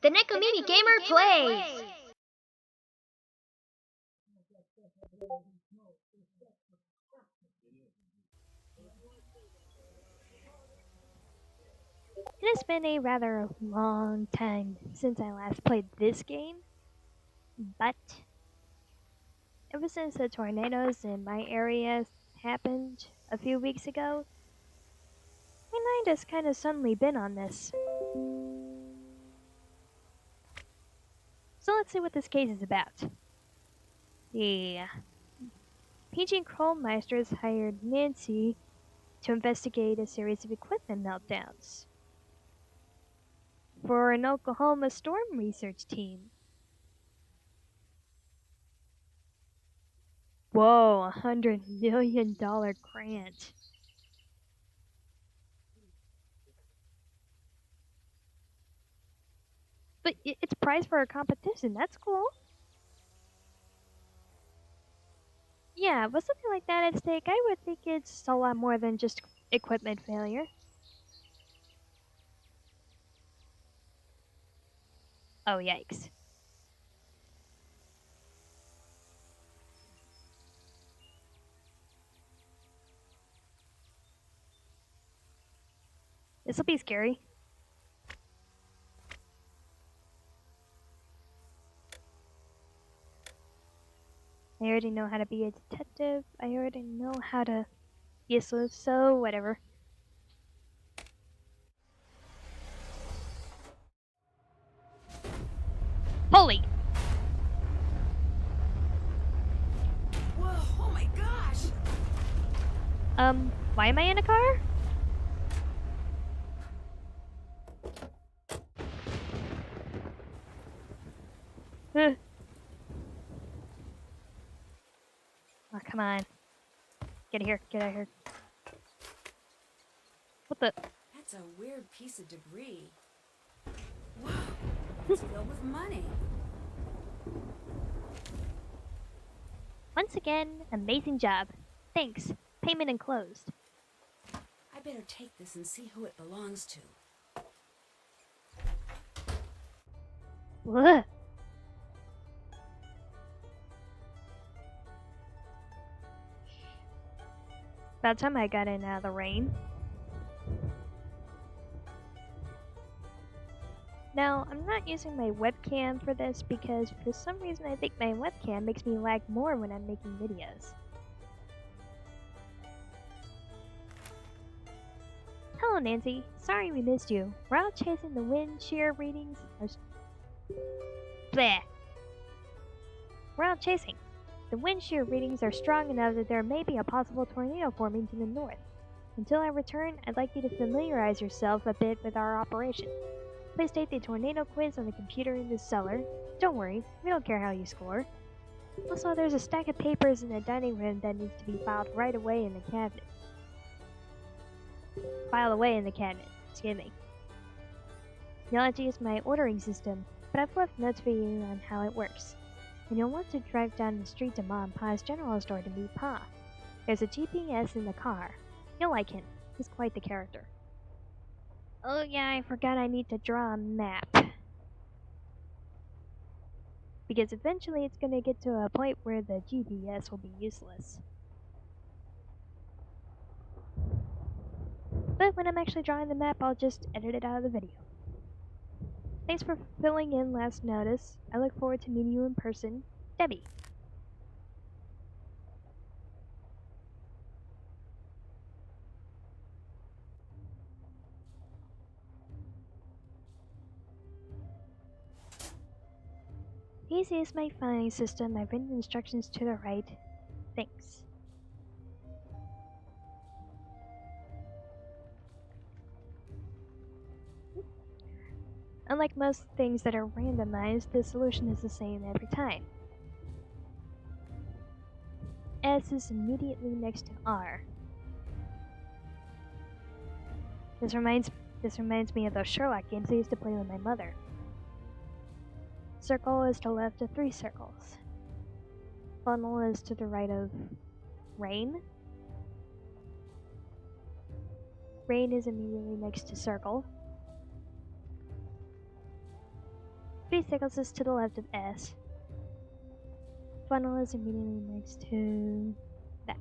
TheNekoMimiGamer plays! It has been a rather long time since I last played this game, but ever since the tornadoes in my area happened a few weeks ago, my mind has kind of suddenly been on this. So let's see what this case is about. The PG Krollmeisters hired Nancy to investigate a series of equipment meltdowns for an Oklahoma storm research team. Whoa, $100 million grant. But it's prize for a competition. That's cool. Yeah, with something like that at stake, I would think it's a lot more than just equipment failure. Oh, yikes. This'll be scary. I already know how to be a detective. I already know how to be a sleuth, so whatever. Holy! Whoa, oh my gosh! Why am I in a car? Huh. Oh, come on. Get here, get out of here. What the? That's a weird piece of debris. Wow, it's filled with money. Once again, amazing job. Thanks. Payment enclosed. I better take this and see who it belongs to. Ugh. About time I got in out of the rain. Now, I'm not using my webcam for this because for some reason I think my webcam makes me lag more when I'm making videos. Hello, Nancy. Sorry we missed you. We're out chasing the wind shear readings. Bleh. We're out chasing. The wind shear readings are strong enough that there may be a possible tornado forming to the north. Until I return, I'd like you to familiarize yourself a bit with our operation. Please take the tornado quiz on the computer in the cellar. Don't worry, we don't care how you score. Also, there's a stack of papers in the dining room that needs to be filed right away in the cabinet. File away in the cabinet, excuse me. You'll have to use my ordering system, but I've left notes for you on how it works. And you'll want to drive down the street to Ma and Pa's general store to meet Pa. There's a GPS in the car. You'll like him. He's quite the character. Oh yeah, I forgot I need to draw a map. Because eventually it's gonna get to a point where the GPS will be useless. But when I'm actually drawing the map, I'll just edit it out of the video. Thanks for filling in last notice. I look forward to meeting you in person. Debbie. Easy is my filing system. I've written instructions to the right. Thanks. Unlike most things that are randomized, the solution is the same every time. S is immediately next to R. This reminds me of those Sherlock games I used to play with my mother. Circle is to the left of 3 circles. Funnel is to the right of rain. Rain is immediately next to circle. 3 circles is to the left of S. Funnel is immediately next to that.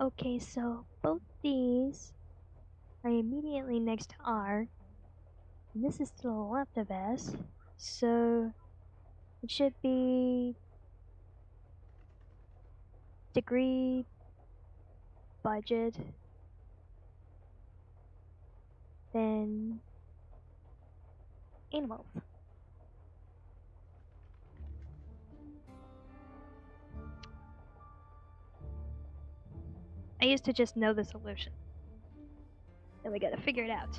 Okay, so both these are immediately next to R, and this is to the left of S, so it should be degree, budget, then animals. I used to just know the solution. Then we gotta figure it out.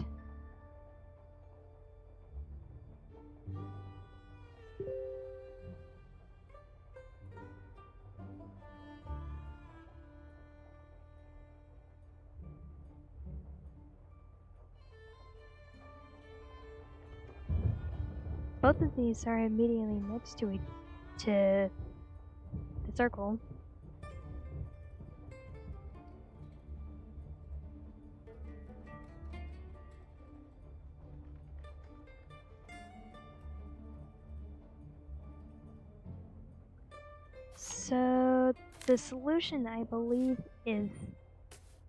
Both of these are immediately next to the circle. So the solution, I believe, is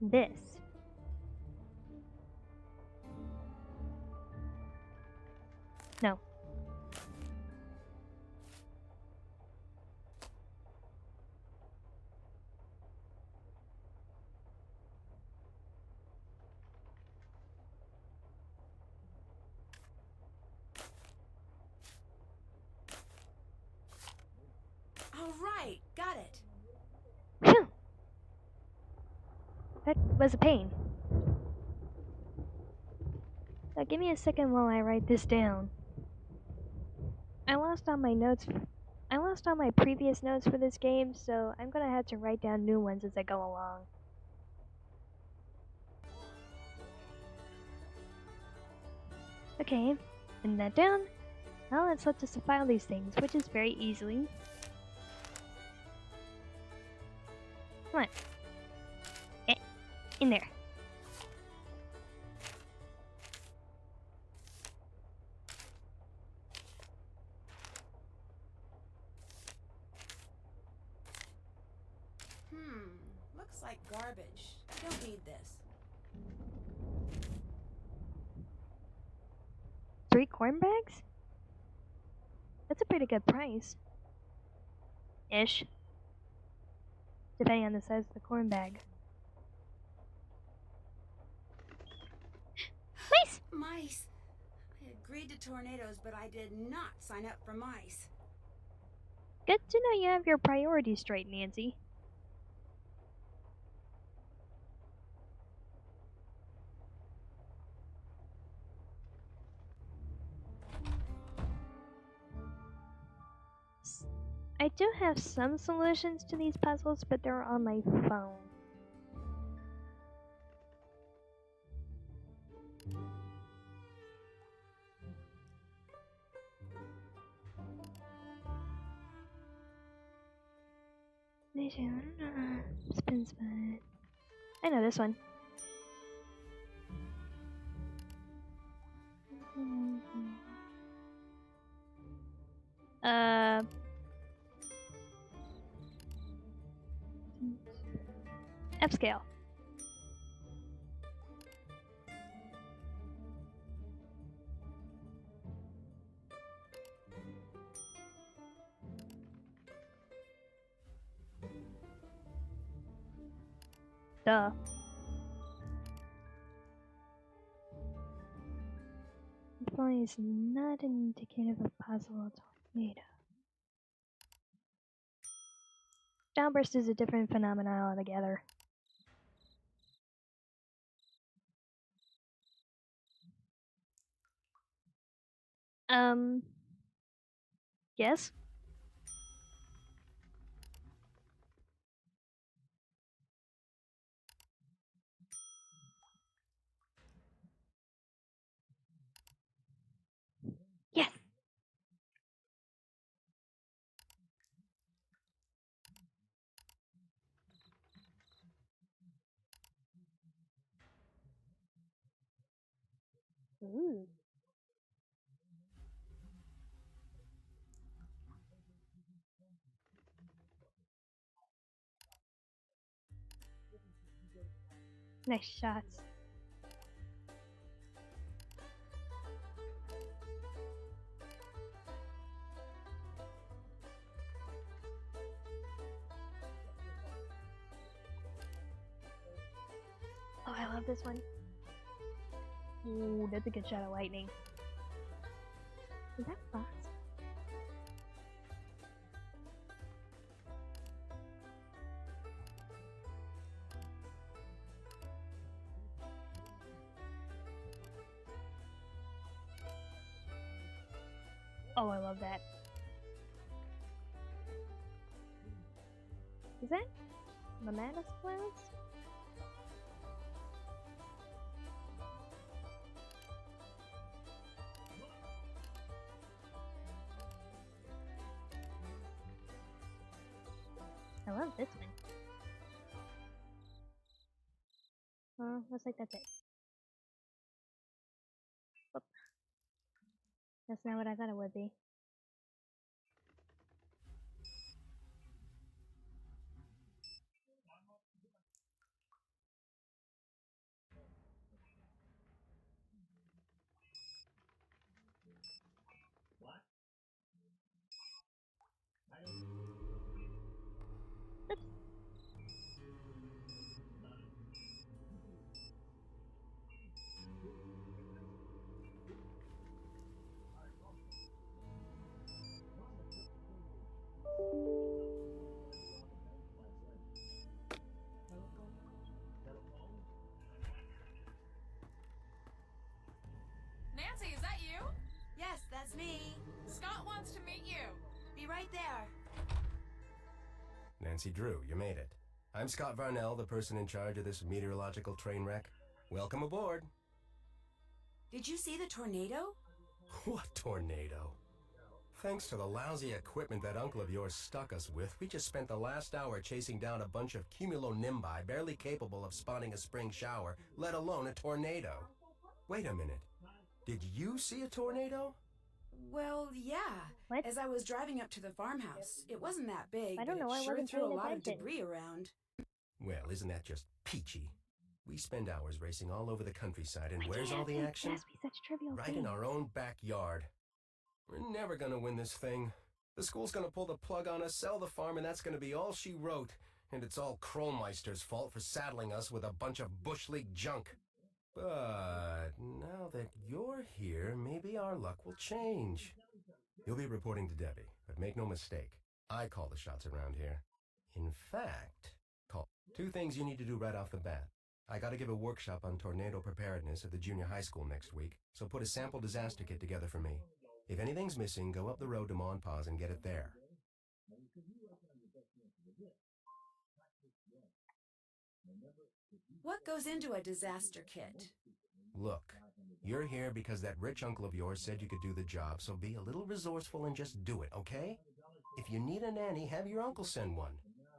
this. No. All right, got it. Phew! That was a pain. Now give me a second while I write this down. I lost all my notes. I lost all my previous notes for this game, so I'm gonna have to write down new ones as I go along. Okay, putting that down. Now let's let us file these things, which is very easily. Come on. In there. Looks like garbage. Don't need this. 3 corn bags? That's a pretty good price. Ish. Depending on the size of the corn bag. Mice! Mice. I agreed to tornadoes, but I did not sign up for mice. Good to know you have your priorities straight, Nancy. I do have some solutions to these puzzles, but they're on my phone. Spin, spin. I know this one. F scale. Duh. Flying is not indicative of possible tornado. Downburst is a different phenomenon altogether. Yes? Nice shots. Oh, I love this one. Ooh, that's a good shot of lightning. Is that frost? Oh, I love that. Is that Mammatus clouds? I love this one. Looks like that's it. Oop. That's not what I thought it would be. Oops. Nancy, is that you? Yes, that's me. Scott wants to meet you. Be right there. Nancy Drew, you made it. I'm Scott Varnell, the person in charge of this meteorological train wreck. Welcome aboard. Did you see the tornado? What tornado? Thanks to the lousy equipment that uncle of yours stuck us with, we just spent the last hour chasing down a bunch of cumulonimbi barely capable of spawning a spring shower, let alone a tornado. Wait a minute. Did you see a tornado? Well, yeah. What? As I was driving up to the farmhouse, it wasn't that big, I don't but know, it I sure wasn't threw a paying lot of attention. debris around. Well, isn't that just peachy? We spend hours racing all over the countryside, and I where's all can't, the it action? must be such trivial Right things. in our own backyard. We're never gonna win this thing. The school's gonna pull the plug on us, sell the farm, and that's gonna be all she wrote. And it's all Kromeister's fault for saddling us with a bunch of Bush League junk. But now that you're here, maybe our luck will change. You'll be reporting to Debbie, but make no mistake, I call the shots around here. In fact, two things you need to do right off the bat. I gotta give a workshop on tornado preparedness at the junior high school next week, so put a sample disaster kit together for me. If anything's missing, go up the road to Ma and Pa's and get it there. What goes into a disaster kit? Look, you're here because that rich uncle of yours said you could do the job, so be a little resourceful and just do it, okay? If you need a nanny, have your uncle send one.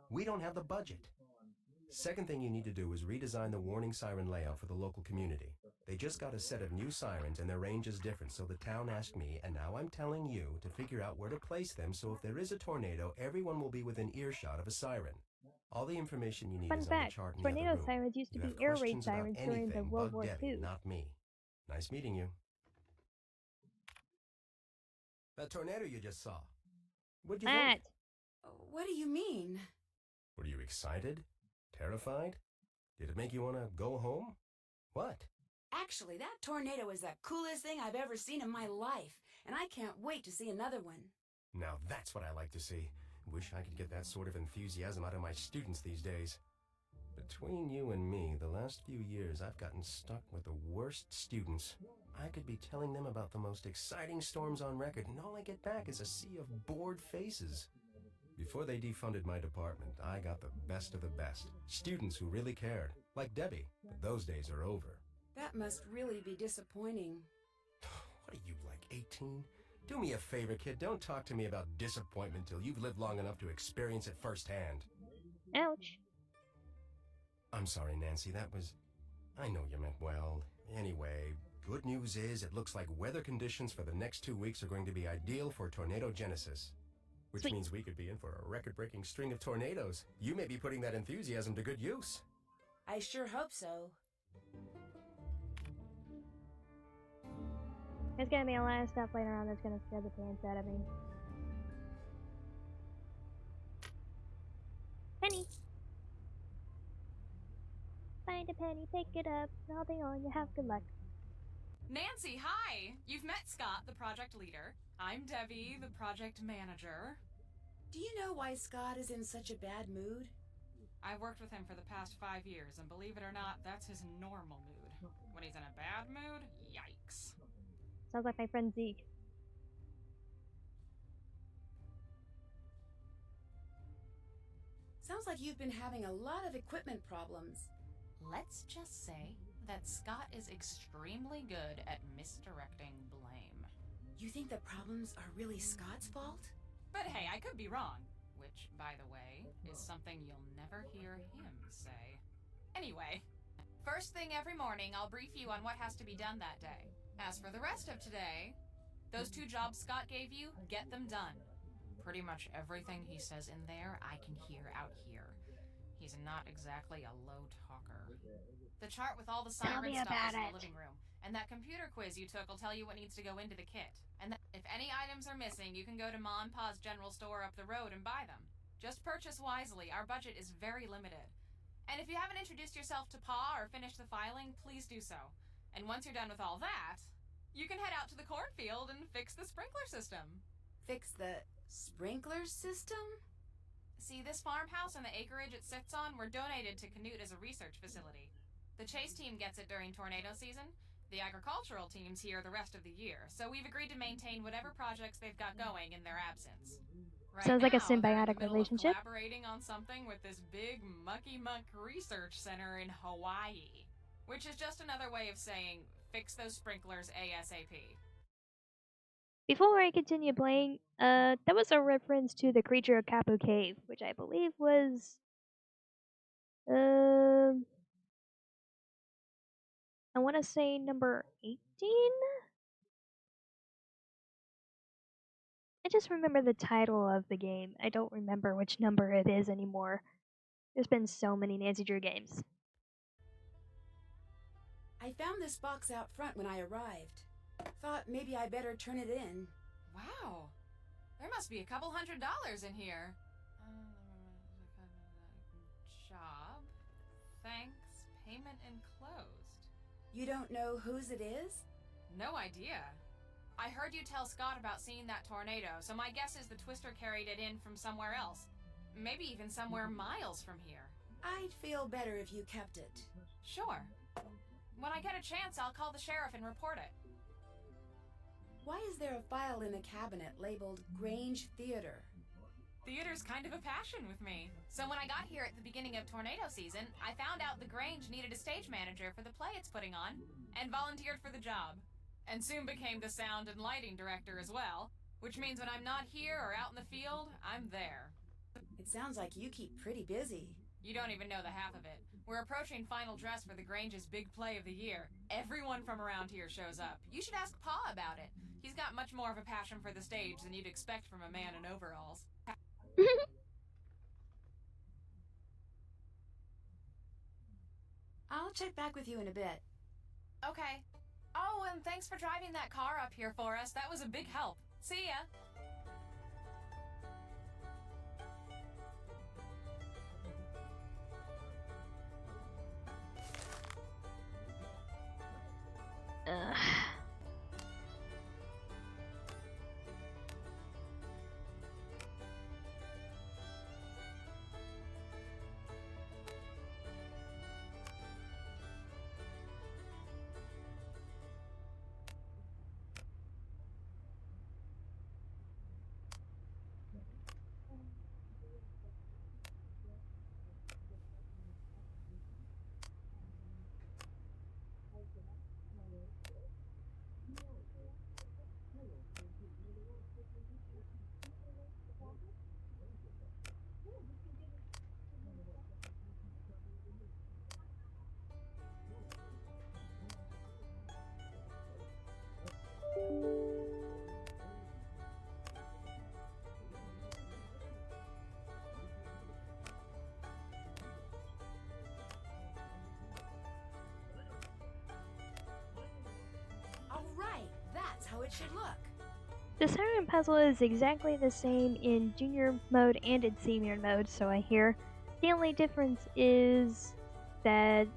We don't have the budget. Second thing you need to do is redesign the warning siren layout for the local community. They just got a set of new sirens and their range is different, so the town asked me, and now I'm telling you, to figure out where to place them so if there is a tornado, everyone will be within earshot of a siren. All the information you need Fun is on the fact, chart in the tornado other room. sirens used to You be have air raid questions about sirens during the anything, World bug War Debbie, II. not me. Nice meeting you. That tornado you just saw. What'd you Matt! think? What do you mean? Were you excited? Terrified? Did it make you want to go home? What? Actually, that tornado is the coolest thing I've ever seen in my life, and I can't wait to see another one. Now that's what I like to see. Wish I could get that sort of enthusiasm out of my students these days. Between you and me, the last few years I've gotten stuck with the worst students. I could be telling them about the most exciting storms on record, and all I get back is a sea of bored faces. Before they defunded my department, I got the best of the best. Students who really cared, like Debbie, but those days are over. That must really be disappointing. What are you, like 18? Do me a favor, kid, don't talk to me about disappointment till you've lived long enough to experience it firsthand. Ouch. I'm sorry, Nancy, that was... I know you meant well. Anyway, good news is it looks like weather conditions for the next 2 weeks are going to be ideal for tornadogenesis. Which Sweet. means we could be in for a record-breaking string of tornadoes. You may be putting that enthusiasm to good use. I sure hope so. There's gonna be a lot of stuff later on that's gonna scare the pants out of me. Penny! Find a penny, pick it up, nothing on you, have good luck. Nancy, hi! You've met Scott, the project leader. I'm Debbie, the project manager. Do you know why Scott is in such a bad mood? I've worked with him for the past 5 years, and believe it or not, that's his normal mood. When he's in a bad mood, yikes. Sounds like my friend Zeke. Sounds like you've been having a lot of equipment problems. Let's just say that Scott is extremely good at misdirecting blame. You think the problems are really Scott's fault? But hey, I could be wrong. Which, by the way, is something you'll never hear him say. Anyway, first thing every morning, I'll brief you on what has to be done that day. As for the rest of today, those 2 jobs Scott gave you, get them done. Pretty much everything he says in there, I can hear out here. He's not exactly a low talker. The chart with all the siren stuff is in the living room, and that computer quiz you took will tell you what needs to go into the kit. And if any items are missing, you can go to Ma and Pa's general store up the road and buy them. Just purchase wisely, our budget is very limited. And if you haven't introduced yourself to Pa or finished the filing, please do so. And once you're done with all that, you can head out to the cornfield and fix the sprinkler system. Fix the sprinkler system? See, this farmhouse and the acreage it sits on were donated to Canute as a research facility. The chase team gets it during tornado season, the agricultural team's here the rest of the year, so we've agreed to maintain whatever projects they've got going in their absence. Right Sounds like a now, they're in the symbiotic middle of relationship. collaborating on something with this big mucky-muck research center in Hawaii, which is just another way of saying, fix those sprinklers ASAP. Before I continue playing, that was a reference to the creature of Kapu Cave, which I believe was, I want to say number 18? I just remember the title of the game. I don't remember which number it is anymore. There's been so many Nancy Drew games. I found this box out front when I arrived. Thought maybe I better turn it in. Wow, there must be a couple $100 in here. Job, thanks, payment enclosed. You don't know whose it is? No idea. I heard you tell Scott about seeing that tornado, so my guess is the Twister carried it in from somewhere else. Maybe even somewhere miles from here. I'd feel better if you kept it. Sure. When I get a chance, I'll call the sheriff and report it. Why is there a file in the cabinet labeled Grange Theater? Theater's kind of a passion with me. So when I got here at the beginning of tornado season, I found out the Grange needed a stage manager for the play it's putting on, and volunteered for the job. And soon became the sound and lighting director as well, which means when I'm not here or out in the field, I'm there. It sounds like you keep pretty busy. You don't even know the half of it. We're approaching final dress for the Grange's big play of the year. Everyone from around here shows up. You should ask Pa about it. He's got much more of a passion for the stage than you'd expect from a man in overalls. I'll check back with you in a bit. Okay. Oh, and thanks for driving that car up here for us. That was a big help. See ya. Ugh. should look. The siren puzzle is exactly the same in junior mode and in senior mode, so I hear. The only difference is that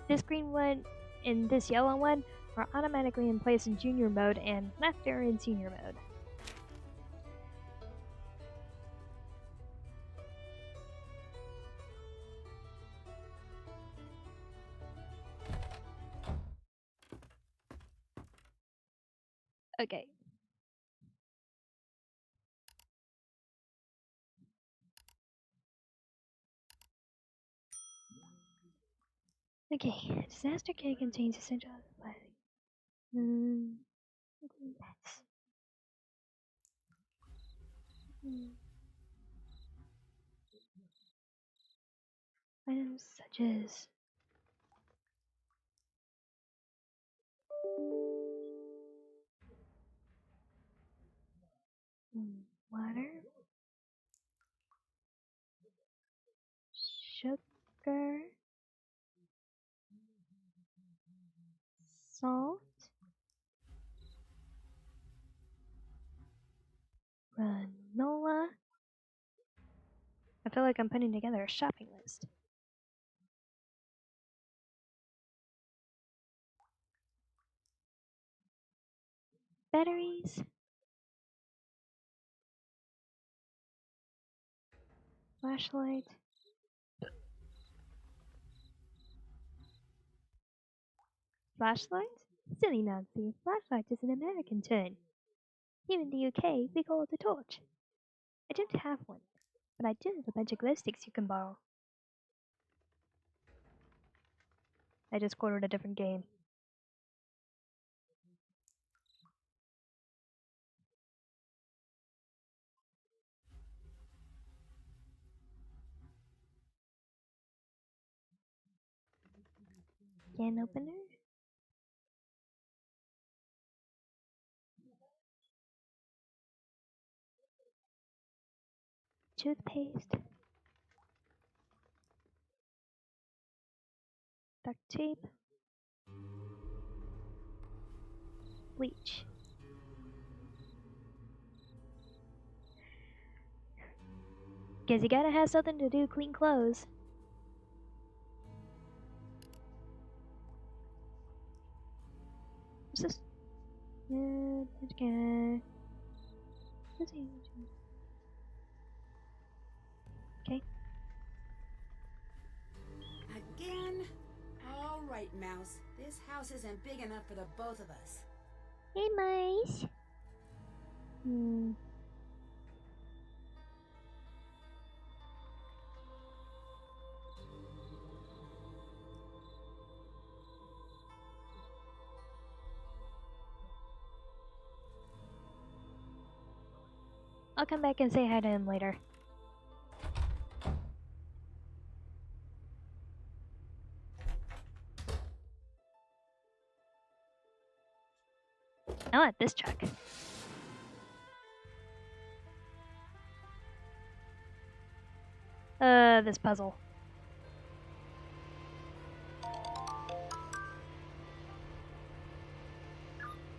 this green one and this yellow one are automatically in place in junior mode and left are in senior mode. Okay. Okay, disaster kit contains essential plastic. Pets. Items such as water, sugar, salt, granola. I feel like I'm putting together a shopping list. Batteries, flashlight, flashlight? Silly Nancy, flashlight is an American term. Here in the UK, we call it a torch. I don't have one, but I do have a bunch of glow sticks you can borrow. I just quoted a different game. Can opener? Toothpaste. Duct tape. Bleach. Guess you gotta have something to do clean clothes. What's this? Okay. Again? All right, Mouse. This house isn't big enough for the both of us. Hey, mice. I'll come back and say hi to him later. I want this truck. This puzzle.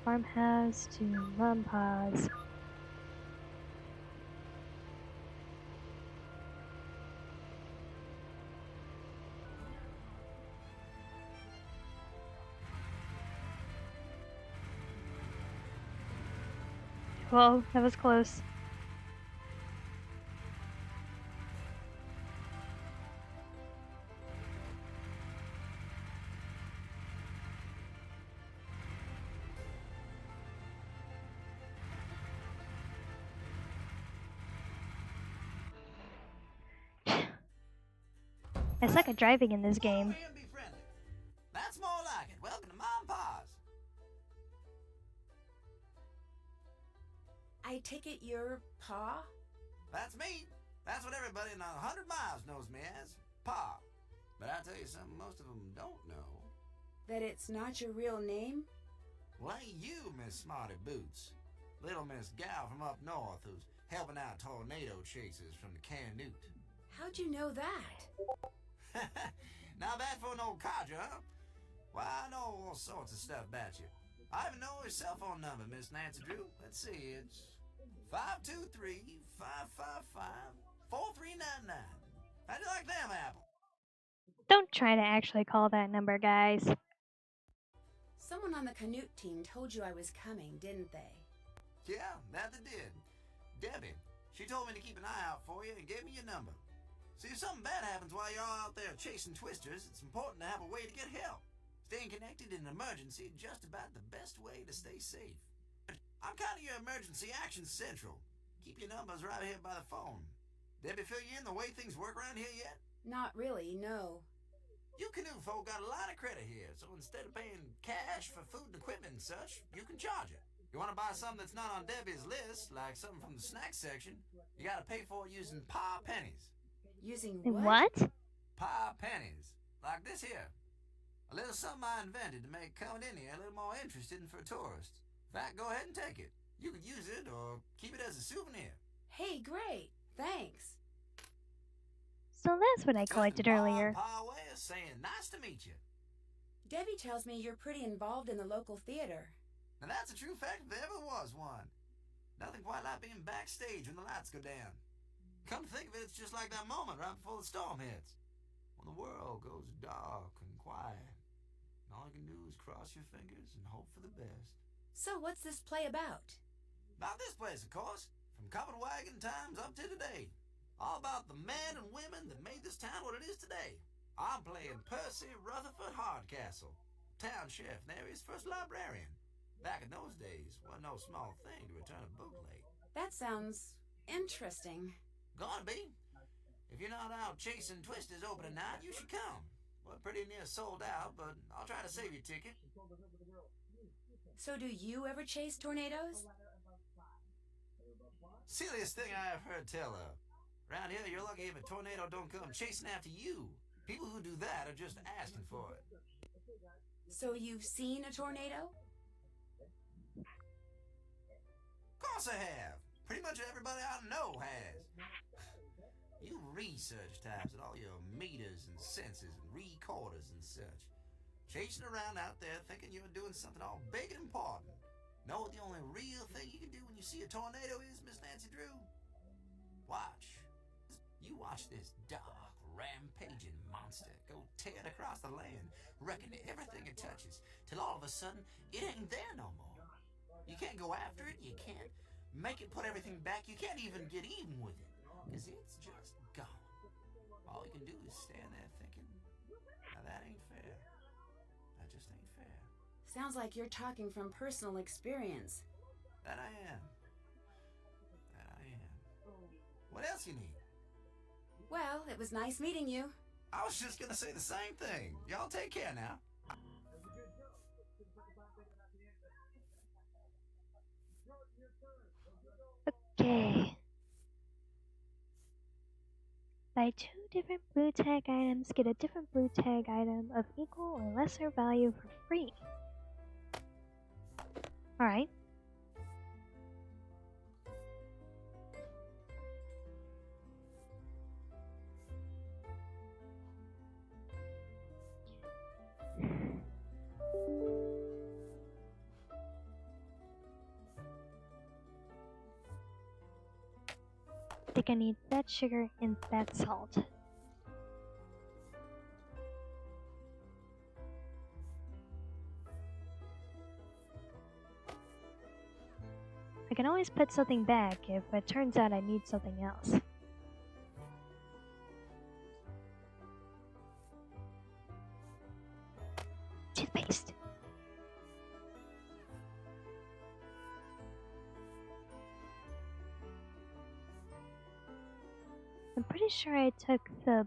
Farmhouse to Rumpaz. Whoa, that was close. I suck at driving in this game. Be friendly. That's more like it. Welcome to Mom and Pa's. I take it you're Pa? That's me. That's what everybody in 100 miles knows me as, Pa. But I tell you something most of them don't know. That it's not your real name? Well, ain't you, Miss Smarty Boots? Little Miss Gal from up north who's helping out tornado chasers from the Canute. How'd you know that? Now that for an old codger, huh? Why, I know all sorts of stuff about you. I even know his cell phone number, Miss Nancy Drew. Let's see, it's 523-555-4399. How do you like them, Apple? Don't try to actually call that number, guys. Someone on the Canute team told you I was coming, didn't they? Yeah, that they did. Debbie, she told me to keep an eye out for you and gave me your number. See, if something bad happens while you're all out there chasing twisters, it's important to have a way to get help. Staying connected in an emergency is just about the best way to stay safe. I'm kind of your emergency action central. Keep your numbers right here by the phone. Debbie fill you in the way things work around here yet? Not really, no. You Canute folk got a lot of credit here, so instead of paying cash for food and equipment and such, you can charge it. You want to buy something that's not on Debbie's list, like something from the snack section, you gotta pay for it using pa pennies. Using What? Pa pennies. Like this here. A little something I invented to make coming in here a little more interesting for tourists. In fact, go ahead and take it. You could use it or keep it as a souvenir. Hey, great. Thanks. So that's what I collected earlier. Pa way of saying nice to meet you. Debbie tells me you're pretty involved in the local theater. Now that's a true fact if there ever was one. Nothing quite like being backstage when the lights go down. Come to think of it, it's just like that moment right before the storm hits. When the world goes dark and quiet. And all you can do is cross your fingers and hope for the best. So what's this play about? About this place, of course. From covered wagon times up to today. All about the men and women that made this town what it is today. I'm playing Percy Rutherford Hardcastle, town sheriff and area's first librarian. Back in those days, wasn't no small thing to return a book late. That sounds interesting. Gonna be. If you're not out chasing twisters opening night, you should come. We're pretty near sold out, but I'll try to save your ticket. So do you ever chase tornadoes? Silliest thing I ever heard tell of. Around here, you're lucky if a tornado don't come chasing after you. People who do that are just asking for it. So you've seen a tornado? Of course I have. Pretty much everybody I know has. You research types and all your meters and sensors and recorders and such. Chasing around out there thinking you're doing something all big and important. Know what the only real thing you can do when you see a tornado is, Miss Nancy Drew? Watch. You watch this dark, rampaging monster go tearing across the land, wrecking everything it touches, till all of a sudden, it ain't there no more. You can't go after it, you can't make it put everything back, you can't even get even with it, because it's just gone. All you can do is stand there thinking, now that ain't fair. That just ain't fair. Sounds like you're talking from personal experience. That I am. That I am. What else you need? Well, it was nice meeting you. I was just gonna say the same thing. Y'all take care now. Okay. Buy 2 different blue tag items, get a different blue tag item of equal or lesser value for free. Alright. I think I need that sugar and that salt. I can always put something back if it turns out I need something else. Toothpaste. I'm pretty sure I took the...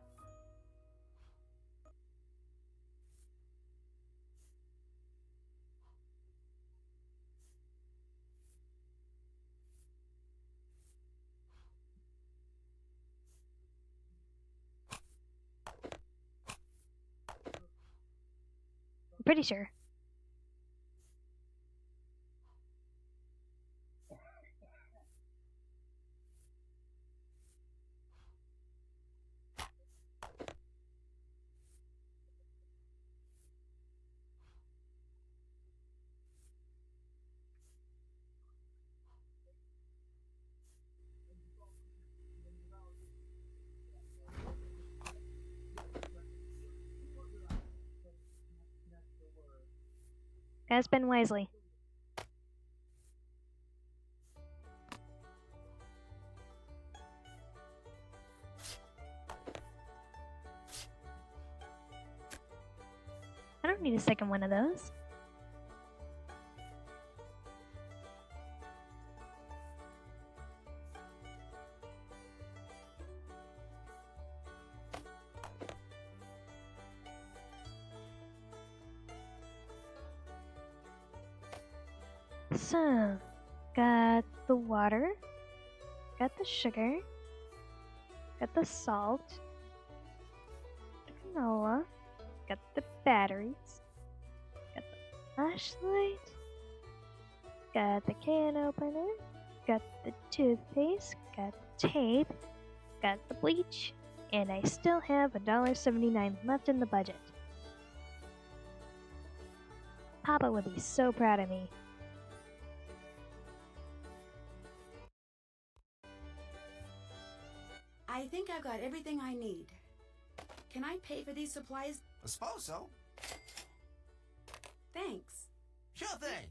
I'm pretty sure. Gotta spend wisely. I don't need a second one of those. So, got the water, got the sugar, got the salt, the canola, got the batteries, got the flashlight, got the can opener, got the toothpaste, got the tape, got the bleach, and I still have $1.79 left in the budget. Papa would be so proud of me. I think I've got everything I need. Can I pay for these supplies? I suppose so. Thanks. Sure thing.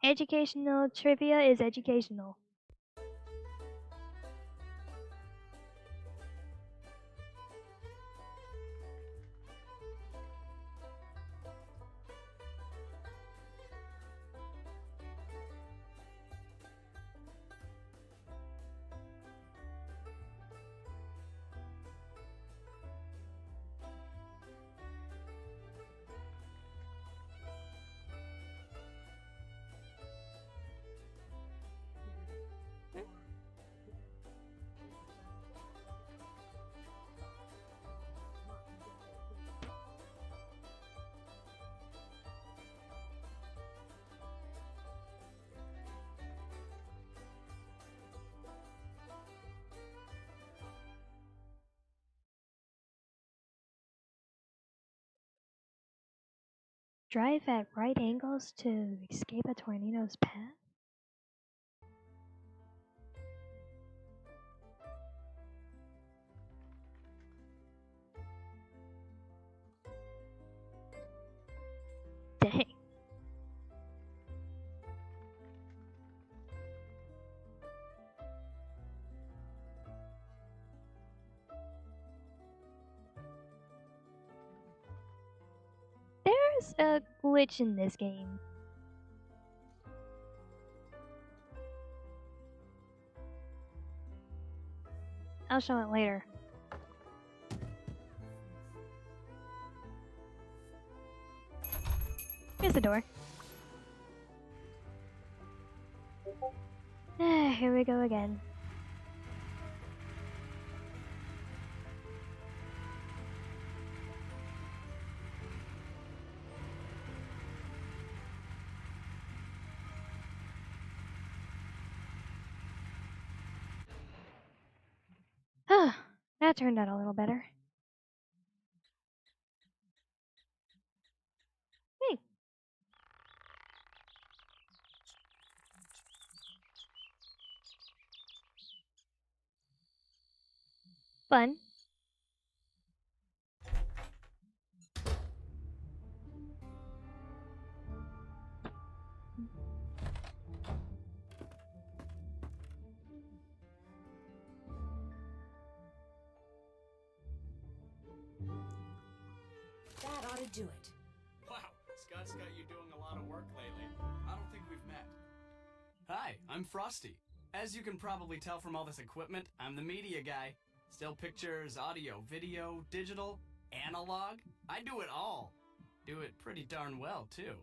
Educational trivia is educational. Drive at right angles to escape a tornado's path? Dang. There's a glitch in this game. I'll show it later. Here's the door. Here we go again. That turned out a little better. Hey. Fun. That ought to do it. Wow, Scott's got you doing a lot of work lately. I don't think we've met. Hi, I'm Frosty. As you can probably tell from all this equipment, I'm the media guy. Still pictures, audio, video, digital, analog. I do it all. Do it pretty darn well, too.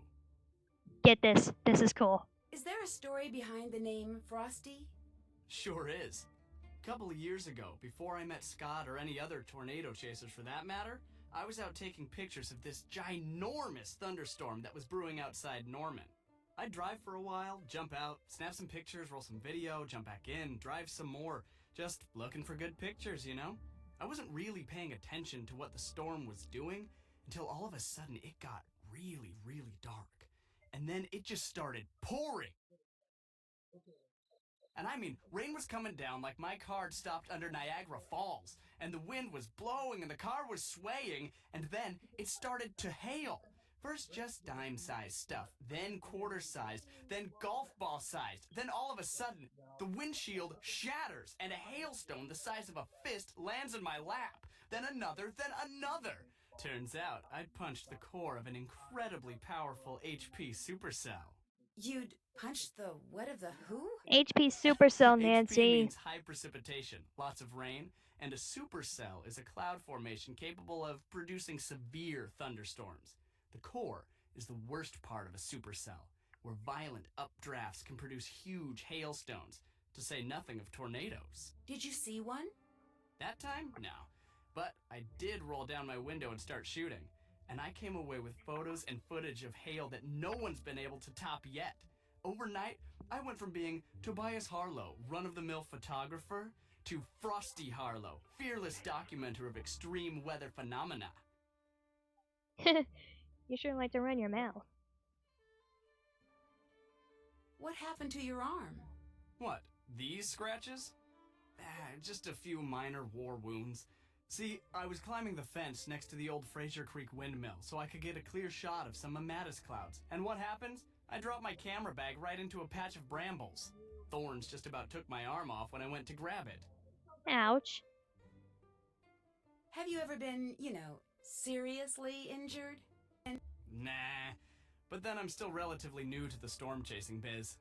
Get this. This is cool. Is there a story behind the name Frosty? Sure is. A couple of years ago, before I met Scott or any other tornado chasers for that matter, I was out taking pictures of this ginormous thunderstorm that was brewing outside Norman. I'd drive for a while, jump out, snap some pictures, roll some video, jump back in, drive some more, just looking for good pictures, you know? I wasn't really paying attention to what the storm was doing until all of a sudden it got really, really dark. And then it just started pouring. And I mean, rain was coming down like my car had stopped under Niagara Falls, and the wind was blowing and the car was swaying, and then it started to hail. First just dime-sized stuff, then quarter-sized, then golf ball-sized. Then all of a sudden, the windshield shatters and a hailstone the size of a fist lands in my lap. Then another, then another. Turns out I'd punched the core of an incredibly powerful HP supercell. You'd punched the what of the who? HP Supercell, HP Nancy. means high precipitation, lots of rain, and a supercell is a cloud formation capable of producing severe thunderstorms. The core is the worst part of a supercell, where violent updrafts can produce huge hailstones, to say nothing of tornadoes. Did you see one? That time? No. But I did roll down my window and start shooting, and I came away with photos and footage of hail that no one's been able to top yet. Overnight, I went from being Tobias Harlow, run-of-the-mill photographer, to Frosty Harlow, fearless documenter of extreme weather phenomena. You sure like to run your mouth. What happened to your arm? What, these scratches? Just a few minor war wounds. See, I was climbing the fence next to the old Fraser Creek windmill so I could get a clear shot of some mammatus clouds. And what happens? I dropped my camera bag right into a patch of brambles. Thorns just about took my arm off when I went to grab it. Ouch. Have you ever been, seriously injured? Nah, but then I'm still relatively new to the storm chasing biz.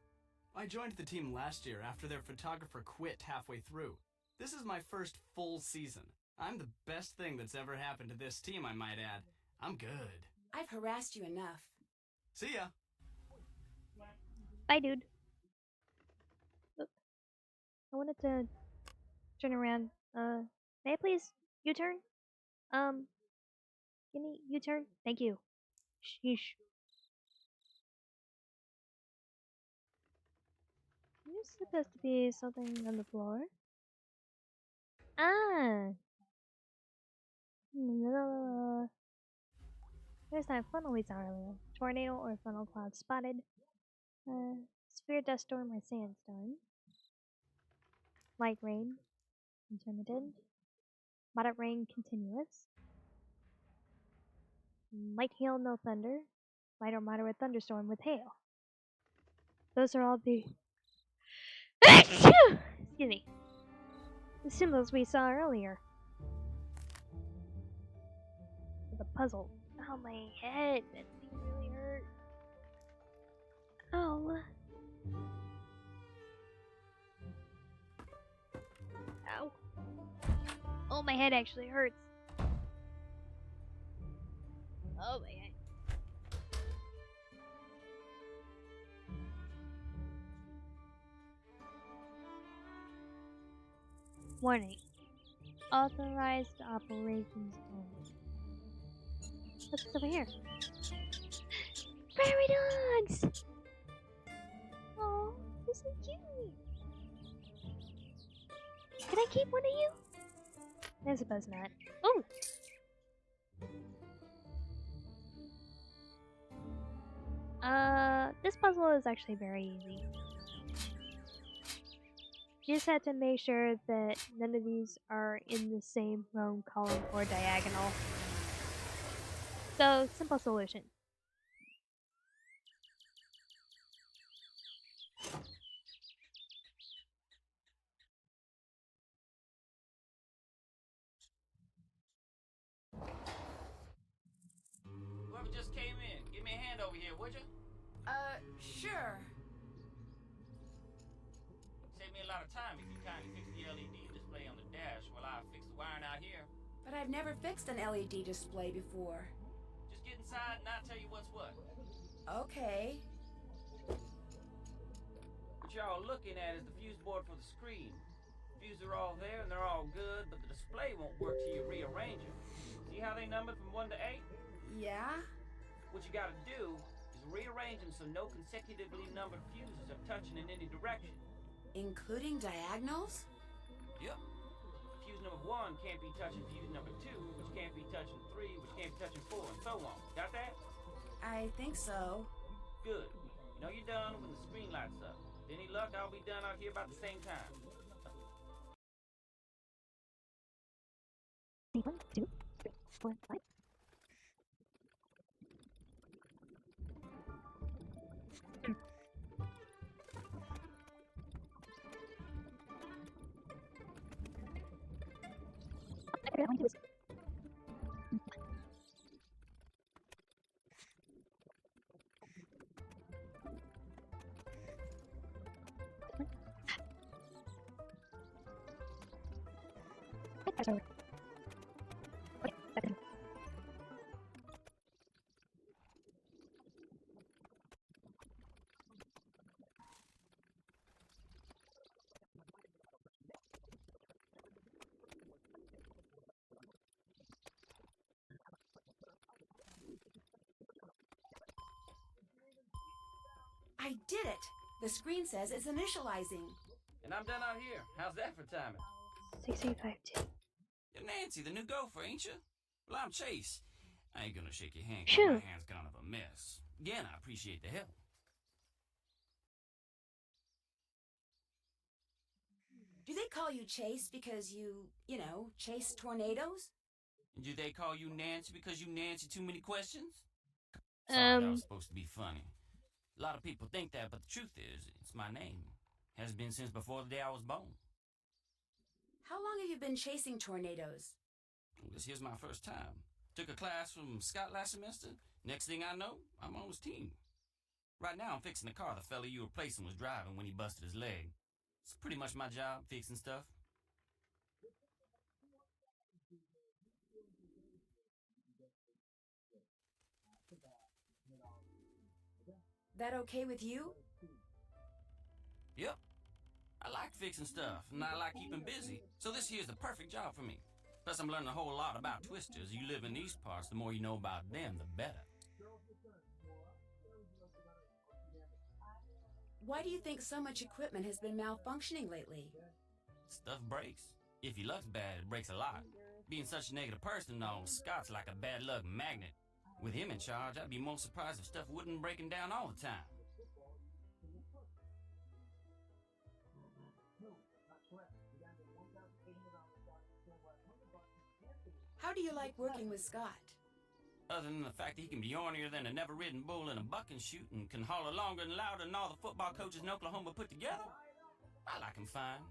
I joined the team last year after their photographer quit halfway through. This is my first full season. I'm the best thing that's ever happened to this team, I might add. I'm good. I've harassed you enough. See ya. Bye, dude. Look, I wanted to turn around. May I please U-turn? Give me U-turn. Thank you. Sheesh. There's supposed to be something on the floor. Ah! There's that funnel we saw earlier. Tornado or funnel cloud spotted. Severe dust storm or sandstorm. Light rain. Intermittent. Moderate rain continuous. Light hail, no thunder. Light or moderate thunderstorm with hail. Those are all the excuse me. The symbols we saw earlier. The puzzle. Oh, my head. That thing really hurt. Oh. Ow. Oh, my head actually hurts. Oh, my head. Warning. Authorized operations only. What's over here? Prairie dogs! Oh, they're so cute. Can I keep one of you? I suppose not. Oh! This puzzle is actually very easy. You just have to make sure that none of these are in the same row, column, or diagonal. So, simple solution. Whoever just came in, give me a hand over here, would you? Sure. Save me a lot of time if you kindly fix the LED display on the dash while I fix the wiring out here. But I've never fixed an LED display before. Just get inside and I'll tell you what's what. Okay. What y'all are looking at is the fuse board for the screen. Views are all there and they're all good, but the display won't work till you rearrange them. See how they numbered from 1 to 8? Yeah? What you gotta do is rearrange them so no consecutively numbered fuses are touching in any direction. Including diagonals? Yep. Fuse number 1 can't be touching fuse number 2, which can't be touching 3, which can't be touching 4, and so on. Got that? I think so. Good. You know you're done when the screen lights up. With any luck, I'll be done out here about the same time. 1, 2, 3, 4, 5. I did it! The screen says it's initializing. And I'm done out here. How's that for timing? 6352. You're Nancy, the new gopher, ain't you? Well, I'm Chase. I ain't gonna shake your hand 'cause Shoo. my hand's kind of a mess. Again, I appreciate the help. Do they call you Chase because you chase tornadoes? And do they call you Nancy because you Nancy too many questions? Sorry, that was supposed to be funny. A lot of people think that, but the truth is, it's my name. Has been since before the day I was born. How long have you been chasing tornadoes? This here's my first time. Took a class from Scott last semester. Next thing I know, I'm on his team. Right now, I'm fixing the car the fella you replacing was driving when he busted his leg. It's pretty much my job, fixing stuff. That okay with you? Yep. I like fixing stuff, and I like keeping busy, so this here's the perfect job for me. Plus, I'm learning a whole lot about twisters. You live in these parts, the more you know about them, the better. Why do you think so much equipment has been malfunctioning lately? Stuff breaks. If your luck's bad, it breaks a lot. Being such a negative person, though, Scott's like a bad luck magnet. With him in charge, I'd be most surprised if stuff wouldn't breaking down all the time. How do you like working with Scott? Other than the fact that he can be ornier than a never-ridden bull in a bucking chute and can holler longer and louder than all the football coaches in Oklahoma put together, I like him fine.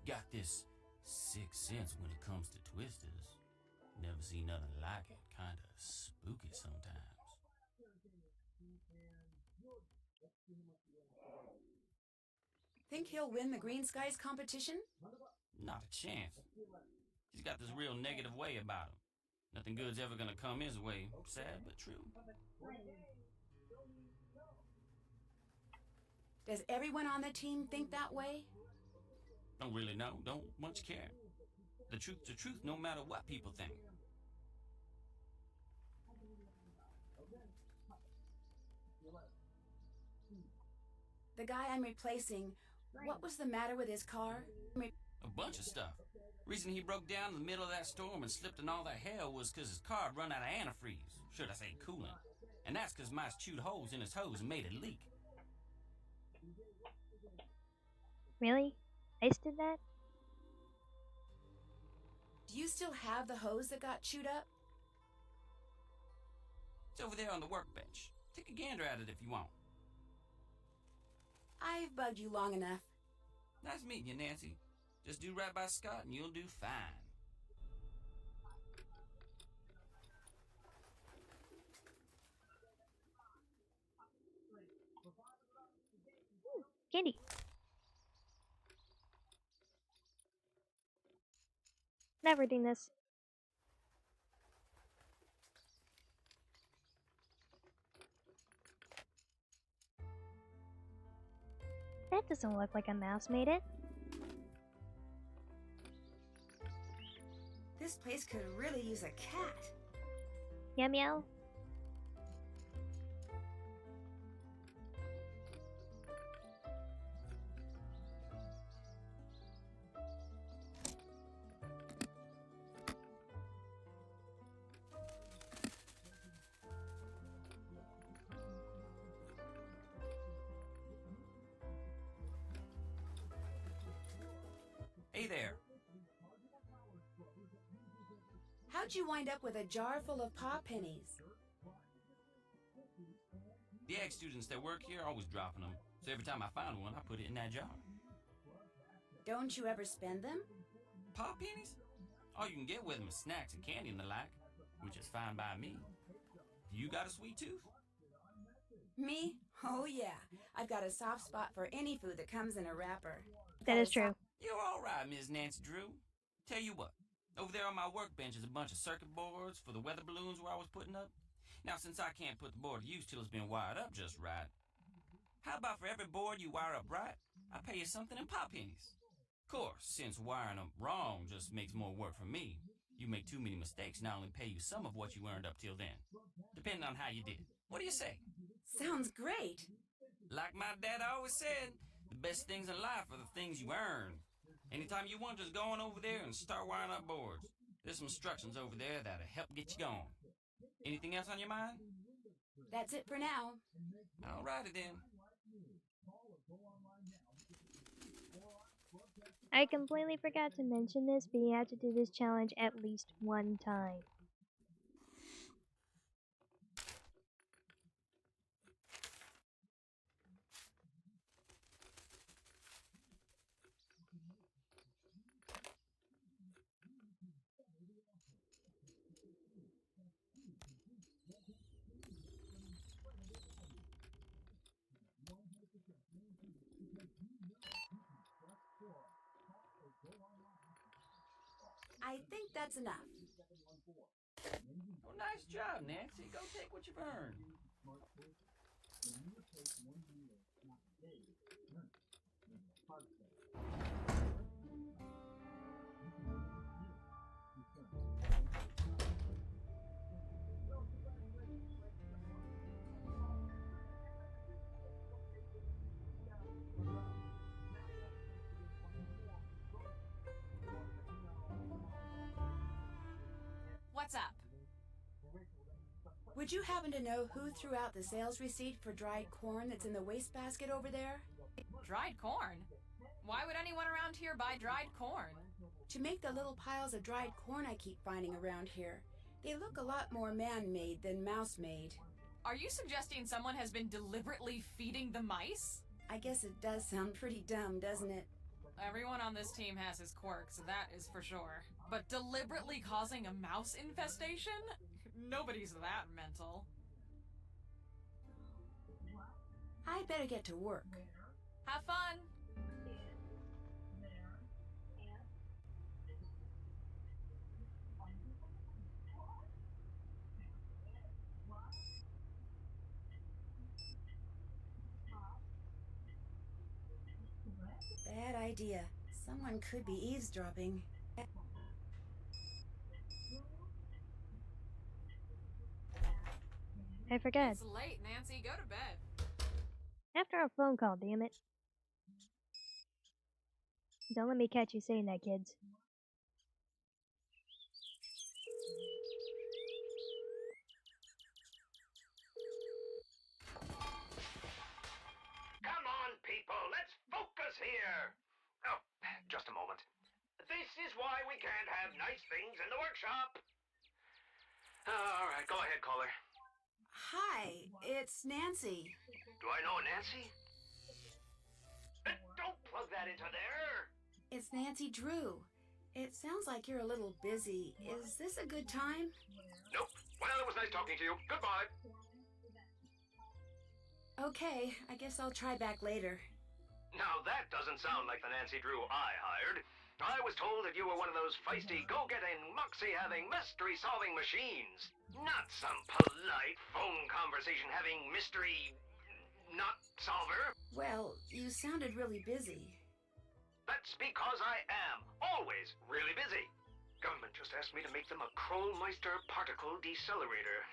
Got this sixth sense when it comes to twisters. Never seen nothing like it. Kinda spooky sometimes. Think he'll win the Green Skies competition? Not a chance. He's got this real negative way about him. Nothing good's ever gonna come his way. Sad but true. Does everyone on the team think that way? Don't really know. Don't much care. The truth's the truth no matter what people think. The guy I'm replacing, what was the matter with his car? A bunch of stuff. Reason he broke down in the middle of that storm and slipped in all that hell was because his car had run out of antifreeze. Should I say coolant. And that's because mice chewed holes in his hose and made it leak. Really? Ice did that? Do you still have the hose that got chewed up? It's over there on the workbench. Take a gander at it if you want. I've bugged you long enough. Nice meeting you, Nancy. Just do right by Scott and you'll do fine. Candy. Never doing this. That doesn't look like a mouse made it. This place could really use a cat. Meow meow. Hey there. How'd you wind up with a jar full of paw pennies? The ag students that work here are always dropping them, so every time I find one, I put it in that jar. Don't you ever spend them? Paw pennies? All you can get with them is snacks and candy and the like, which is fine by me. You got a sweet tooth? Me? Oh yeah. I've got a soft spot for any food that comes in a wrapper. That is true. You're all right, Miss Nancy Drew. Tell you what, over there on my workbench is a bunch of circuit boards for the weather balloons where I was putting up. Now, since I can't put the board to use till it's been wired up just right, how about for every board you wire up right, I pay you something in paw pennies? Of course, since wiring them wrong just makes more work for me, you make too many mistakes and I only pay you some of what you earned up till then, depending on how you did. What do you say? Sounds great. Like my dad always said, the best things in life are the things you earn. Anytime you want, just go on over there and start wiring up boards. There's some instructions over there that'll help get you going. Anything else on your mind? That's it for now. Alrighty then. I completely forgot to mention this, but you have to do this challenge at least one time. I think that's enough. Well, nice job, Nancy. Go take what you've earned. What's up? Would you happen to know who threw out the sales receipt for dried corn that's in the wastebasket over there? Dried corn? Why would anyone around here buy dried corn? To make the little piles of dried corn I keep finding around here. They look a lot more man-made than mouse-made. Are you suggesting someone has been deliberately feeding the mice? I guess it does sound pretty dumb, doesn't it? Everyone on this team has his quirks, that is for sure. But deliberately causing a mouse infestation? Nobody's that mental. I better get to work. Have fun! Bad idea. Someone could be eavesdropping. I forgot. It's late, Nancy. Go to bed. After a phone call, damn it. Don't let me catch you saying that, kids. Come on, people, let's focus here. Oh, just a moment. This is why we can't have nice things in the workshop. All right, go ahead, caller. Hi, it's Nancy. Do I know Nancy? Don't plug that into there. It's Nancy Drew. It sounds like you're a little busy. Is this a good time? Nope. Well, it was nice talking to you. Goodbye. Okay, I guess I'll try back later. Now, that doesn't sound like the Nancy Drew I hired. I was told that you were one of those feisty, go-getting, moxie-having, mystery-solving machines. Not some polite, phone conversation-having mystery-not-solver. Well, you sounded really busy. That's because I am always really busy. Government just asked me to make them a Krollmeister particle decelerator.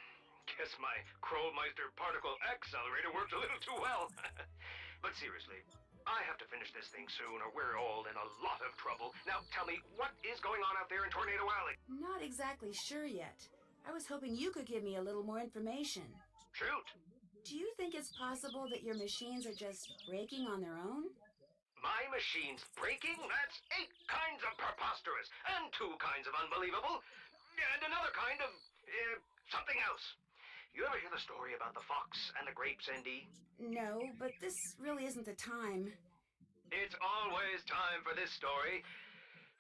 Guess my Krollmeister particle accelerator worked a little too well. But seriously, I have to finish this thing soon or we're all in a lot of trouble. Now tell me, what is going on out there in Tornado Alley? Not exactly sure yet. I was hoping you could give me a little more information. Shoot. Do you think it's possible that your machines are just breaking on their own? My machine's breaking? That's 8 kinds of preposterous, and 2 kinds of unbelievable, and another kind of, something else. You ever hear the story about the fox and the grapes, ND? No, but this really isn't the time. It's always time for this story.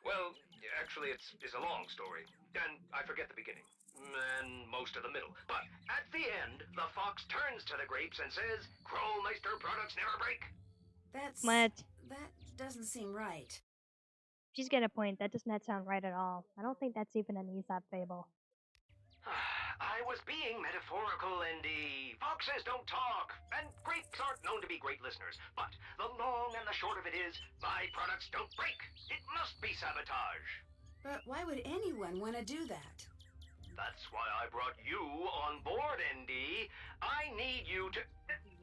Well, actually, it's a long story, and I forget the beginning, and most of the middle. But at the end, the fox turns to the grapes and says, Krollmeister products never break. What? That doesn't seem right. She's got a point. That does not sound right at all. I don't think that's even an Aesop fable. I was being metaphorical, ND. Foxes don't talk, and grapes aren't known to be great listeners. But the long and the short of it is, my products don't break. It must be sabotage. But why would anyone want to do that? That's why I brought you on board, ND. I need you to...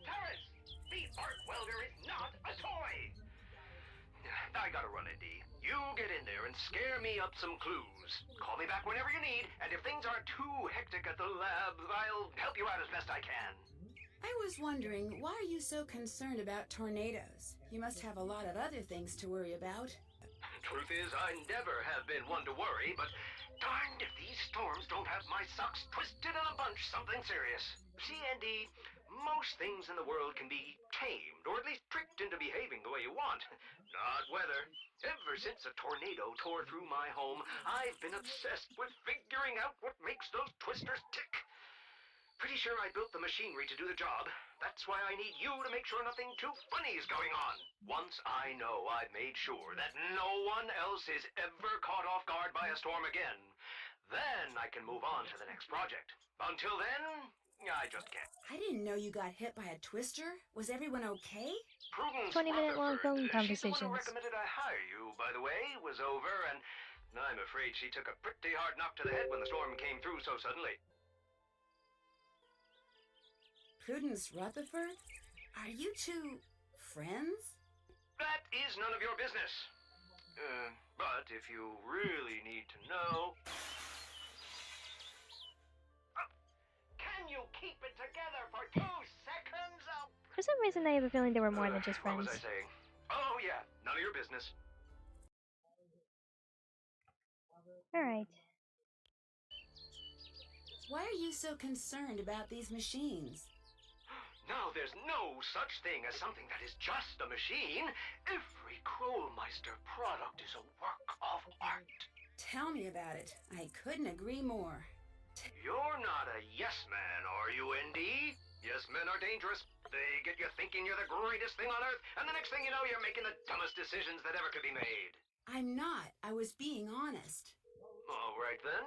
Terrence! The arc welder is not a toy! I gotta run, ND. You get in there and scare me up some clues. Call me back whenever you need, and if things aren't too hectic at the lab, I'll help you out as best I can. I was wondering, why are you so concerned about tornadoes? You must have a lot of other things to worry about. Truth is, I never have been one to worry, but darned if these storms don't have my socks twisted in a bunch something serious. See, Andy, most things in the world can be tamed, or at least tricked into behaving the way you want. Not weather. Ever since a tornado tore through my home, I've been obsessed with figuring out what makes those twisters tick. Pretty sure I built the machinery to do the job. That's why I need you to make sure nothing too funny is going on. Once I know I've made sure that no one else is ever caught off guard by a storm again, then I can move on to the next project. Until then, I just can't. I didn't know you got hit by a twister. Was everyone okay? Prudence 20-minute-long phone Rutherford, she's the one conversations. who recommended I hire you, by the way, was over, and I'm afraid she took a pretty hard knock to the head when the storm came through so suddenly. Prudence Rutherford? Are you two friends? That is none of your business. But if you really need to know... Can you keep it together for 2 seconds? For some reason, I have a feeling they were more than just friends. What was I saying? Oh, yeah, none of your business. Alright. Why are you so concerned about these machines? Now, there's no such thing as something that is just a machine. Every Krollmeister product is a work of art. Tell me about it. I couldn't agree more. You're not a yes man, are you, ND? Yes men are dangerous. They get you thinking you're the greatest thing on earth, and the next thing you know, you're making the dumbest decisions that ever could be made. I'm not. I was being honest. All right, then.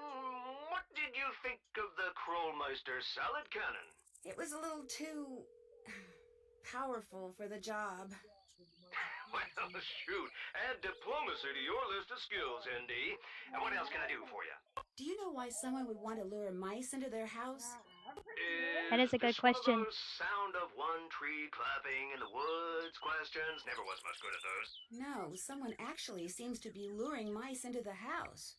What did you think of the Krollmeister salad cannon? It was a little too... powerful for the job. Well, shoot. Add diplomacy to your list of skills, ND. And what else can I do for you? Do you know why someone would want to lure mice into their house? That is a good question. One of those sound of one tree clapping in the woods questions? Never was much good at those. No, someone actually seems to be luring mice into the house.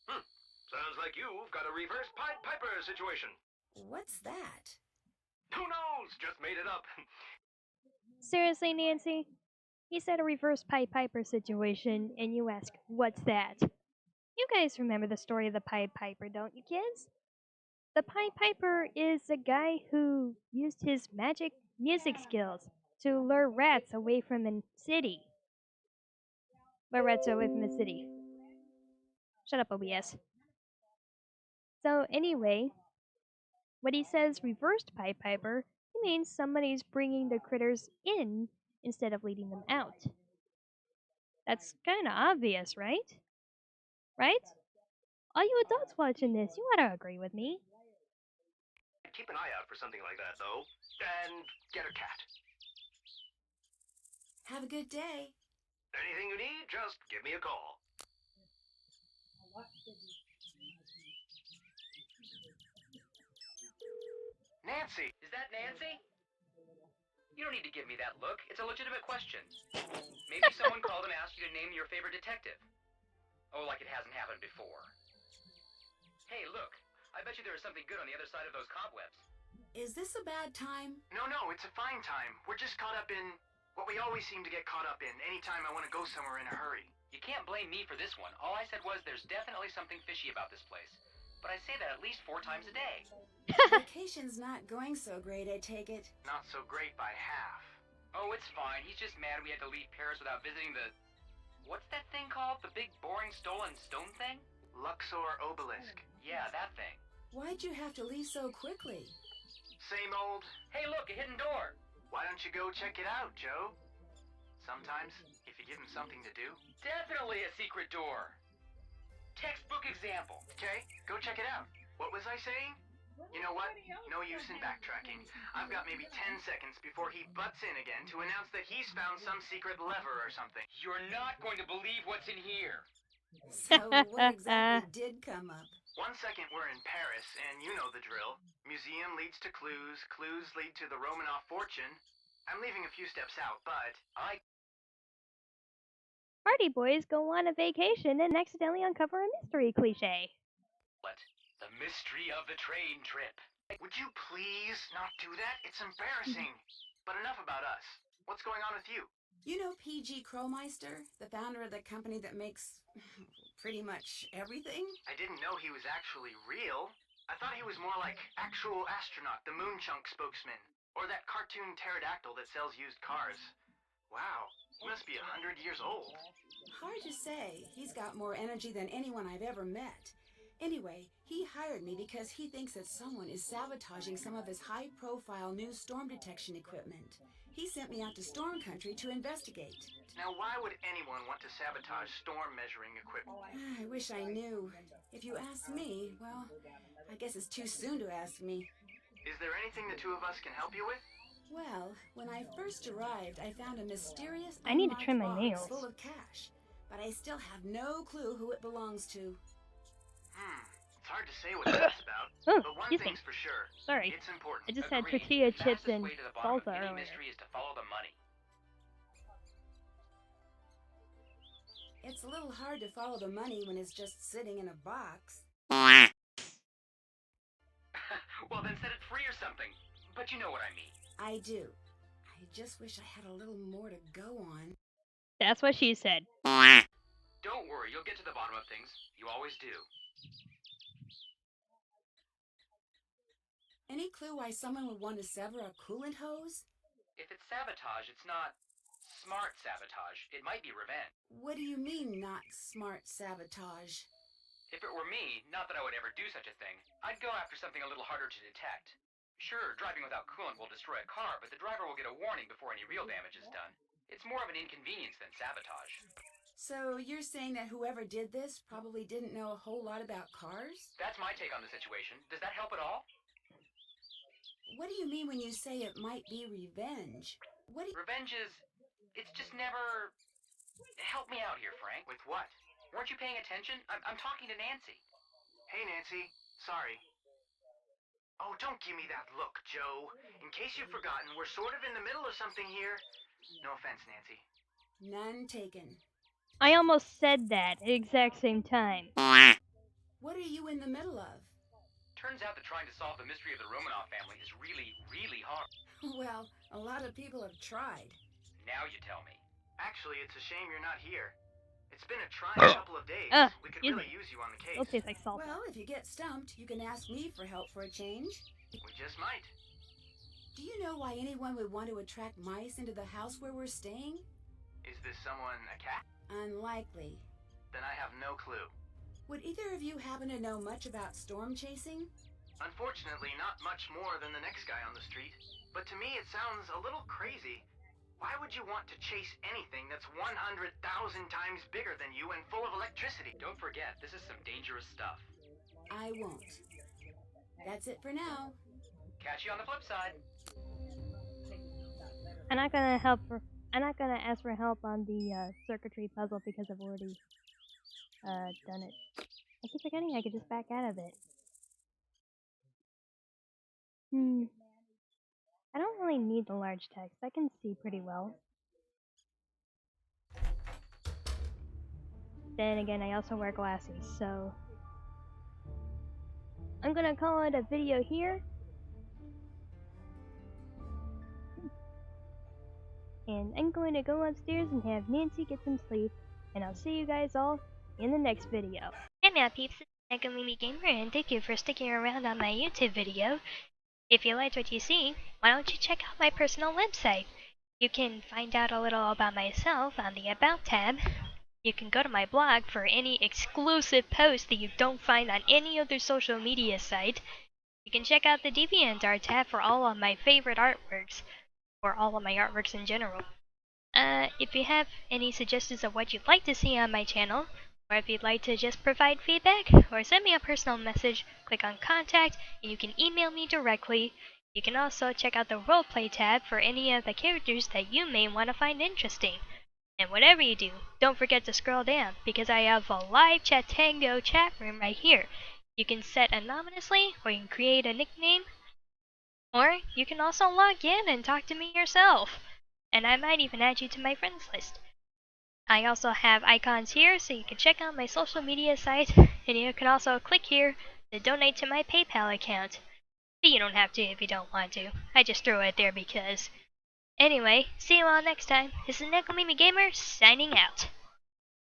Sounds like you've got a reverse Pied Piper situation. What's that? Who knows? Just made it up. Seriously, Nancy? He said a reverse Pied Piper situation, and you ask, what's that? You guys remember the story of the Pied Piper, don't you, kids? The Pied Piper is a guy who used his magic music skills to lure rats away from the city. Lure rats away from the city. Shut up, OBS. So anyway, when he says reversed Pied Piper, he means somebody's bringing the critters in instead of leading them out. That's kinda obvious, right? Right? All you adults watching this, you ought to agree with me. Keep an eye out for something like that, though. And get a cat. Have a good day. Anything you need, just give me a call. Nancy! Is that Nancy? You don't need to give me that look. It's a legitimate question. Maybe someone called and asked you to name your favorite detective. Oh, like it hasn't happened before. Hey, look. I bet you there is something good on the other side of those cobwebs. Is this a bad time? No, it's a fine time. We're just caught up in what we always seem to get caught up in anytime I want to go somewhere in a hurry. You can't blame me for this one. All I said was there's definitely something fishy about this place. But I say that at least 4 times a day. Vacation's not going so great, I take it. Not so great by half. Oh, it's fine. He's just mad we had to leave Paris without visiting the... What's that thing called? The big, boring, stolen stone thing? Luxor Obelisk. Yeah, that thing. Why'd you have to leave so quickly? Same old... Hey, look, a hidden door. Why don't you go check it out, Joe? Sometimes, if you give him something to do. Definitely a secret door. Textbook example. Okay, go check it out. What was I saying? You know what? No use in backtracking. I've got maybe 10 seconds before he butts in again to announce that he's found some secret lever or something. You're not going to believe what's in here. So what exactly did come up? 1 second we're in Paris, and you know the drill. Museum leads to clues, clues lead to the Romanov fortune. I'm leaving a few steps out, but Party boys go on a vacation and accidentally uncover a mystery cliche. What? The mystery of the train trip. Would you please not do that? It's embarrassing. But enough about us. What's going on with you? You know P.G. Kromeister, the founder of the company that makes pretty much everything? I didn't know he was actually real. I thought he was more like actual astronaut, the Moonchunk spokesman. Or that cartoon pterodactyl that sells used cars. Wow, he must be 100 years old. Hard to say. He's got more energy than anyone I've ever met. Anyway, he hired me because he thinks that someone is sabotaging some of his high-profile new storm detection equipment. He sent me out to Storm Country to investigate. Now, why would anyone want to sabotage storm measuring equipment? I wish I knew. If you ask me, well, I guess it's too soon to ask me. Is there anything the two of us can help you with? Well, when I first arrived, I found a mysterious I need to unmarked trim my box nails. full of cash, but I still have no clue who it belongs to. It's hard to say what that's about, Oh, but one excuse me. thing's for sure. Sorry. It's important. I just had Agreed. tortilla The chips fastest and way to the bottom salsa of any earlier. mystery is to follow the money. It's a little hard to follow the money when it's just sitting in a box. Well, then set it free or something. But you know what I mean. I do. I just wish I had a little more to go on. That's what she said. Don't worry, you'll get to the bottom of things. You always do. Any clue why someone would want to sever a coolant hose? If it's sabotage, it's not smart sabotage. It might be revenge. What do you mean, not smart sabotage? If it were me, not that I would ever do such a thing, I'd go after something a little harder to detect. Sure, driving without coolant will destroy a car, but the driver will get a warning before any real damage is done. It's more of an inconvenience than sabotage. So you're saying that whoever did this probably didn't know a whole lot about cars? That's my take on the situation. Does that help at all? What do you mean when you say it might be revenge? Revenge is... It's just never... Help me out here, Frank. With what? Weren't you paying attention? I'm talking to Nancy. Hey, Nancy. Sorry. Oh, don't give me that look, Joe. In case you've forgotten, we're sort of in the middle of something here. No offense, Nancy. None taken. I almost said that at the exact same time. What are you in the middle of? Turns out that trying to solve the mystery of the Romanov family is really, really hard. Well, a lot of people have tried. Now you tell me. Actually, it's a shame you're not here. It's been a trying couple of days. We could really use you on the case. It'll taste like salt. Well, if you get stumped, you can ask me for help for a change. We just might. Do you know why anyone would want to attract mice into the house where we're staying? Is this someone a cat? Unlikely. Then I have no clue. Would either of you happen to know much about storm chasing? Unfortunately, not much more than the next guy on the street. But to me, it sounds a little crazy. Why would you want to chase anything that's 100,000 times bigger than you and full of electricity? Don't forget, this is some dangerous stuff. I won't. That's it for now. Catch you on the flip side. I'm not gonna ask for help on the circuitry puzzle because I've already done it. I keep forgetting I could just back out of it. I don't really need the large text. I can see pretty well. Then again, I also wear glasses, so I'm gonna call it a video here. And I'm going to go upstairs and have Nancy get some sleep. And I'll see you guys all in the next video. Hey now peeps, it's TheNekoMimiGamer, and thank you for sticking around on my YouTube video. If you liked what you see, why don't you check out my personal website? You can find out a little about myself on the About tab. You can go to my blog for any exclusive posts that you don't find on any other social media site. You can check out the DeviantArt tab for all of my favorite artworks, or all of my artworks in general. If you have any suggestions of what you'd like to see on my channel, or if you'd like to just provide feedback, or send me a personal message, click on Contact, and you can email me directly. You can also check out the Roleplay tab for any of the characters that you may want to find interesting. And whatever you do, don't forget to scroll down, because I have a live Chatango chat room right here. You can set anonymously, or you can create a nickname, or you can also log in and talk to me yourself. And I might even add you to my friends list. I also have icons here so you can check out my social media site, and you can also click here to donate to my PayPal account. But you don't have to if you don't want to. I just throw it there because. Anyway, see you all next time. This is TheNekoMimiGamer signing out.